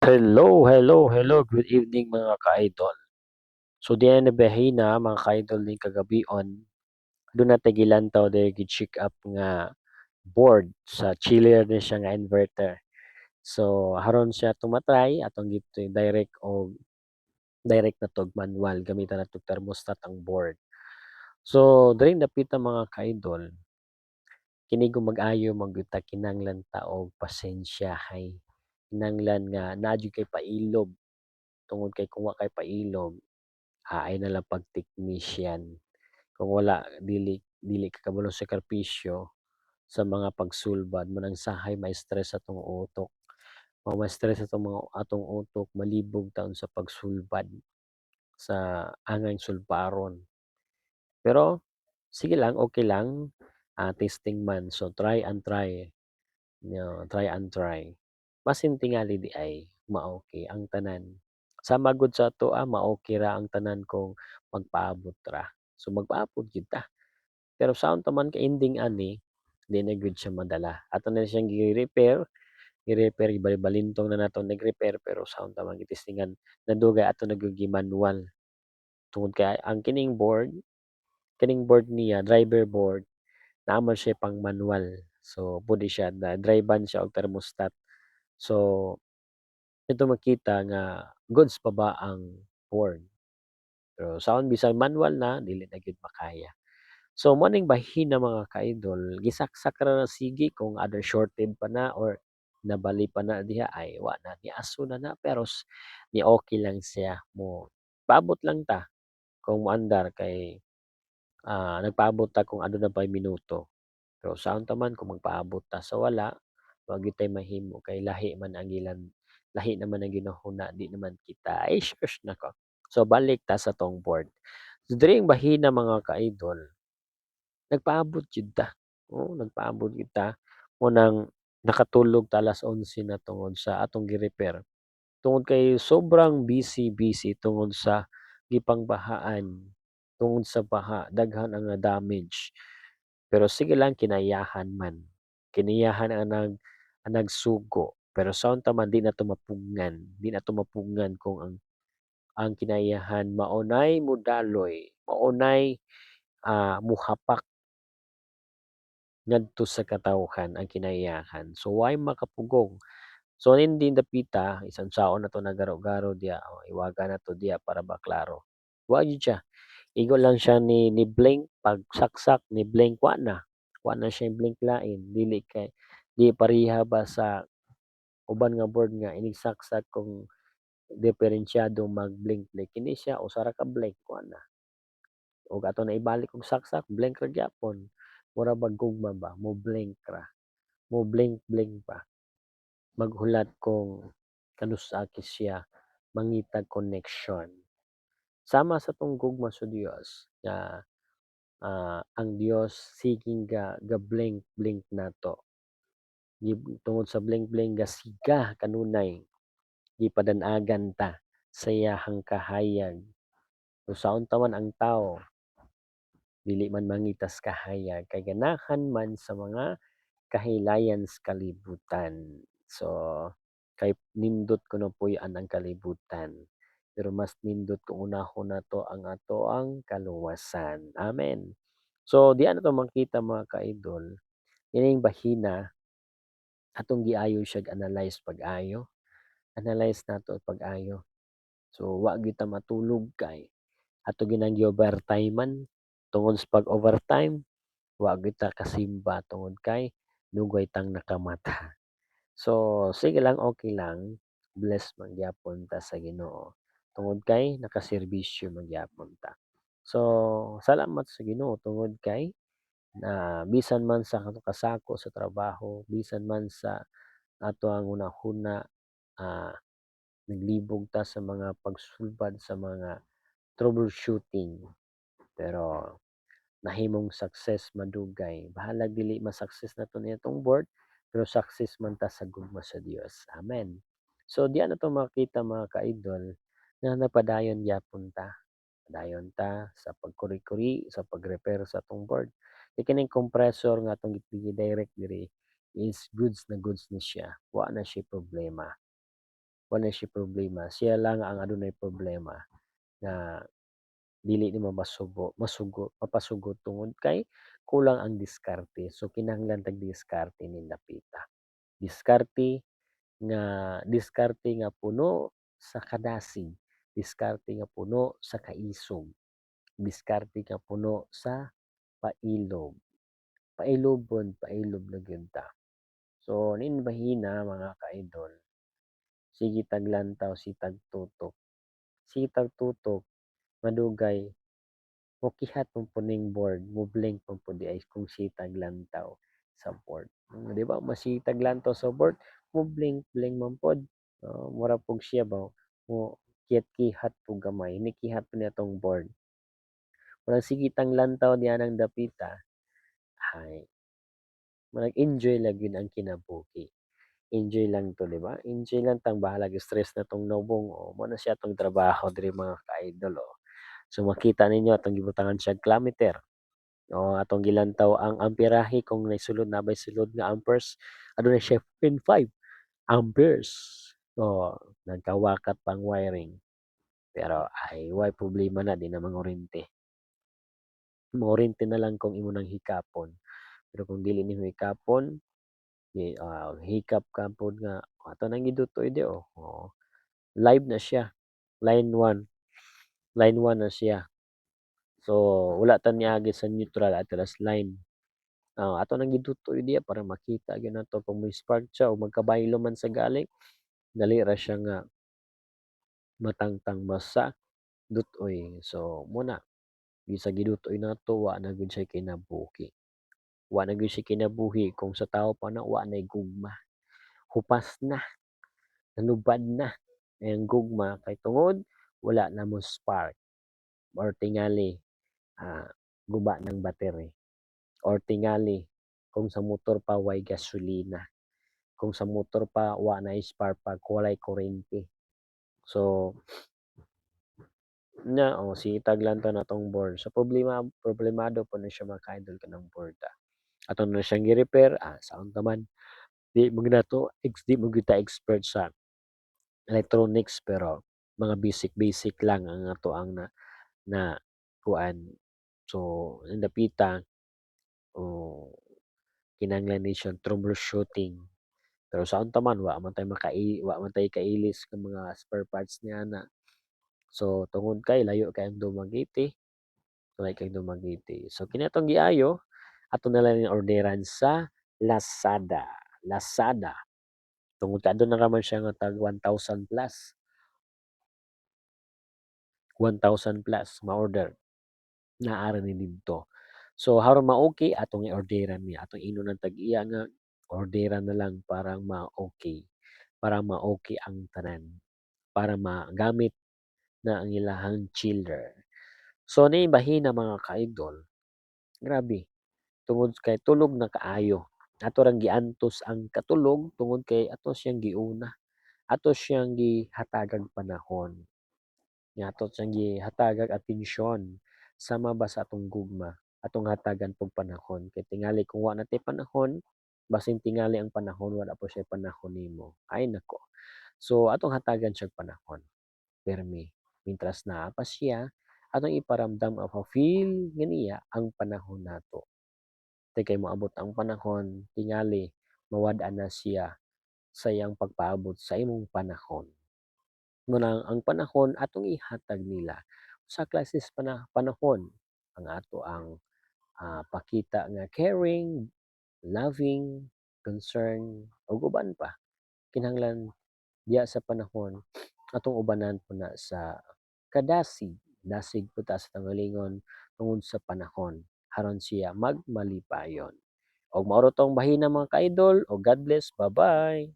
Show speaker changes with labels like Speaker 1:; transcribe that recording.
Speaker 1: Hello, hello, hello. Good evening mga ka-idol. So diyan na bahina mga ka-idol ning kagabion. Doon na tagilantaw dahil gi-check up nga board sa chiller na siya nga inverter. So haron siya tumatry atong gito direct o direct na tog manual gamitan nato thermostat ang board. So diri napita mga ka-idol, kini kung mag-ayo magyuta kinahanglan ta og pasensyahay. Kinahanglan nga naa jud kay pailob tungod kay kung wa kay pailob haay na lang pag-technician. Kung wala dili dili ka kabalo sakripisyo sa mga pagsulbad manang sahay ma-stress atong utok. Ma-stress atong utok malibog taon sa pagsulbad sa angay sulbaron. Pero sige lang, okey lang, testing man so try and try, try and try. Basin tingali di ay ma-okey ang tanan. Sama gud sa atoa ma-okey ra ang tanan kung magpaabot ra. So magpaabot gyud ta. Pero saon ta man ka-ending ani, di na gyud siya madala. Ato na siyang gi-repair ibalintong na nato nag-repair pero saon ta man gitestingan nadugay ato na gyud gi-manual. Tungod kay ang kining board niya driver board naa man siya pang manual. So pude siya na drive-an siya og thermostat. So dito makita nga goods pa ba ang board. Pero saon bisan manual na dili na gyud makaya. So mo ning bahin mga ka-idol, gisaksak ra na sige kung other shorted pa na or nabali pa na diha ay wa na niaso na na pero ni okay lang siya mo paabot lang ta kung moandar kay, nagpaabot ta kung aduna pa'y minuto. Pero saan ta man kung magpaabot ta sa wala, wa gyud tay mahimo kay lahi man ang ilang lahi naman ang ginahuna di naman kita, ay shush nako. So balik ta sa tong board. So diri ang bahina mga ka-idol, nagpaabot gyud ta, oo nagpaabot gyud ta. Unang nakatulog ta 11:00 na tungod sa atong gi-repair. Tungod kay sobrang busy tungod sa gipangbahaan, tungod sa baha daghan ang na-damage. Pero sige lang kinayahan man, kinayahan ang nagsugo. Pero saon ta man di nato mapugnan, di nato mapugnan kung ang kinayahan maunay modaloy, maunay, mohapak ngadto sa katawhan ang kinayahan. So why makapugong. So hindi dapita isang saon na 'to nagaro-garo diya, o iwaga na 'to diya para ba klaro. Wa gyud siya, igo lang siya ni blink pagsaksak ni blink wa na siya blink lain dili kay di pareha ba sa uban nga board nga inig saksak kung diferensyado mag-blink-blink kini siya usa ra ka blink wa na. Ug ato na ibalik og saksak blink ra gyapon. Mura bang gugma ba mo-blink ra, mo-blink-blink pa. Maghulat kung kanus-aki siya mangitag connection. Sama sa 'tong gugma sa Dios nga, ang Dios seeking ga-blink-blink nato. Tungod sa blink-blink gasiga kanunay gipadan-agan ta sa iyahang kahayag. Kung saon ta man ang tawo dili man mangitas kahayag kay ganahan man sa mga kahilayan sa kalibutan. So, kay nindot kuno puy-an ang kalibutan, pero mas nindot kung unahon nato ang atoang kaluwasan, amen. So, diyan nato makita mga ka-idol, ining bahina atong giayo siya analyze pag-ayo, analyze nato pag-ayo. So, wa gyud ta matulog kay ato ginang gi-overtimeman tungod sa pag-overtime wa gyud ta kasimba tungod kay dugay tang nakamata. So, sige lang, okey lang, bless man gyapon ta sa Ginoo tungod kay nakaserbisyo man gyapon ta. So, salamat sa Ginoo tungod kay na bisan man sa kasako sa trabaho, bisan man sa ato ang hunahuna, ah, naglibog ta sa mga pagsulbad sa mga troubleshooting, pero nahimong success madugay. Bahalag dili ma-success nato nitong board, pero success man ta sa gugma sa Dios, amen. So diyan nato makita mga ka-idol nga napadayon gyapon ta, padayon ta sa pagkuri-kuri, sa pag-repair sa atong board. Kay kining compressor nga atong gi-direct diri is goods na goods ni siya, wa na siya problema. Wala siya problema, siya lang ang adunay problema nga dili nimo mapasugot tungod kay kulang ang diskarte. So kinahanglan tag diskarte ni dapita. Diskarte diskarte nga puno sa kadasig, diskarte nga puno sa kaisog, diskarte nga puno sa pailob. Pailob na gyud ta. So nin mahina mga ka-idol, sige taglantaw, sige tagtutok, madugay mokihat man pud ning board, mo-blink man pud di ay kung sitag lantaw sa board. 'Di ba masitag lantaw sa board, mo-blink man pod. Mura pug siya ba mo kiyat-kihat pug gamay, nikihat pa niya tong board. Murag sige tang lantaw diha ng dapita, ay mag-enjoy lang gyud ang kinabuhi. Enjoy lang 'to, 'di ba? Enjoy lang tang bahalag stress na 'tong nobong, mao na siya 'tong trabaho diri mga ka-idol, So makita ninyo atong gibutangan siyang kilometer, atong gilantaw ang amperahe kung naisulod na ba'y sulod nga amperes, adunay siya 0.5 amperes. Nagkawakat pang wiring. Pero ay way problema na di na manguryente. Manguryente na lang kung imo nang hikapon. Pero kung dili nimo hikapon, hikap ka pod nga ato nang gidutoy di live na siya. Line 1, line 1 na siya. So wala ta niagi sa neutral at last line. Ato nang gidutoy diya para makita gyud nato kung may spark siya o magkabaylo man sa gali, dali ra siya nga matangtang basa dutoy. So muna sa gidutoy nato wa na gyud siya kinabuhi. Wa na gyud siya kinabuhi kung sa tao pa na wa nay gugma. Hupas na, nalubad na ang gugma kay tungod wala na mo spark or tingali guba ng battery or tingali kung sa motor pa way gasolina. Kung sa motor pa wa nay spark pag walay kuryente. So sitag lang ta natong board. So problemado po na siya mga ka-idol kanang board ato na siyang gi-repair, saon ta man. Di mo gyud ta expert sa electronics pero mga basic lang ang ato ang na kuan. So dapita kinahanglan ni siyang troubleshooting. Pero saon ta man wa man tayo kailis sa mga spare parts niya na. So tungod kay layo kay ang Dumaguete, So kini atong giayo ato na lang orderan sa Lazada. Tungod kay adun na raman siya nga tag 1,000 plus. 1,000 plus ma-order. Naa ra ni didto. So aron ma-okay atong i-orderan niya. Atong ingnon tag-iya nga orderan na lang para ma-okay. Para ma-okay ang tanan. Para magamit na ang ilahang chiller. So bahina mga ka-idol, grabe tungod kay tulog na kaayo. Ato rang giantos ang katulog tungod kay ato siyang giuna. Ato siyang gihatagag panahon. Ato siyang gihatagag atensyon sama ba sa atong gugma. Atong hatagan pog panahon kay tingali kung wa natay panahon, basin tingali ang panahon wala po siya panahon nimo. Ay nako. So atong hatagan siyang panahon. Permi. Mintras naa pa siya, atong iparamdam o feel ganiya ang panahon nato. Kay moabot ang panahon, tingali mawad-an na siya sa iyang pagpaabot sa imong panahon. Muna ang panahon atong ihatag nila. Sa klases panahon ang ato ang pakita nga caring, loving, concern, ug uban pa. Kinahanglan diya sa panahon atong ubanan po na sa kadasig. Dasig po ta sa tanggalingon tungod sa panahon aron siya magmalipayon. Og mao ra tong bahina mga ka-idol, og God bless. Bye-bye.